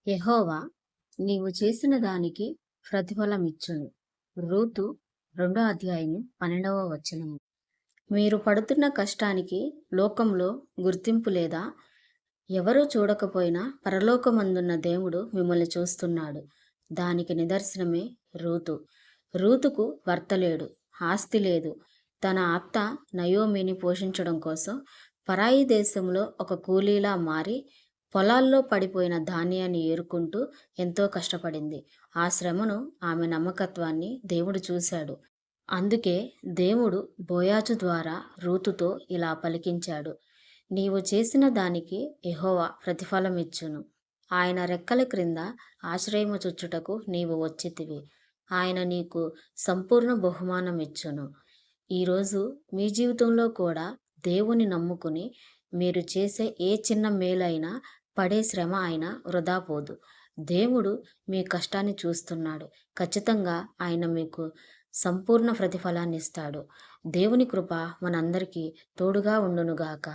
యెహోవా నీవు చేసిన దానికి ప్రతిఫలమిచ్చును. రూతు 2 అధ్యాయము 12వ వచనము. మీరు పడుతున్న కష్టానికి లోకంలో గుర్తింపు లేదా? ఎవరూ చూడకపోయినా పరలోకమందున్న దేవుడు మిమ్మల్ని చూస్తున్నాడు. దానికి నిదర్శనమే రూతు. రూతుకు భర్త లేడు, ఆస్తి లేదు. తన అత్త నయోమిని పోషించడం కోసం పరాయి దేశంలో ఒక కూలీలా మారి పొలాల్లో పడిపోయిన ధాన్యాన్ని ఏరుకుంటూ ఎంతో కష్టపడింది. ఆ శ్రమను, ఆమె నమ్మకత్వాన్ని దేవుడు చూశాడు. అందుకే దేవుడు బోయాజు ద్వారా రూతుతో ఇలా పలికించాడు. నీవు చేసిన దానికి యెహోవా ప్రతిఫలమిచ్చును. ఆయన రెక్కల క్రింద ఆశ్రయము చుచ్చుటకు నీవు వచ్చితివి. ఆయన నీకు సంపూర్ణ బహుమానమిచ్చును. ఈరోజు మీ జీవితంలో కూడా దేవుని నమ్ముకుని మీరు చేసే ఏ చిన్న మేలైనా, పడే శ్రమ అయినా వృధా పోదు. దేవుడు మీ కష్టాన్ని చూస్తున్నాడు. ఖచ్చితంగా ఆయన మీకు సంపూర్ణ ప్రతిఫలాన్నిస్తాడు. దేవుని కృప మనందరికీ తోడుగా ఉండునుగాక.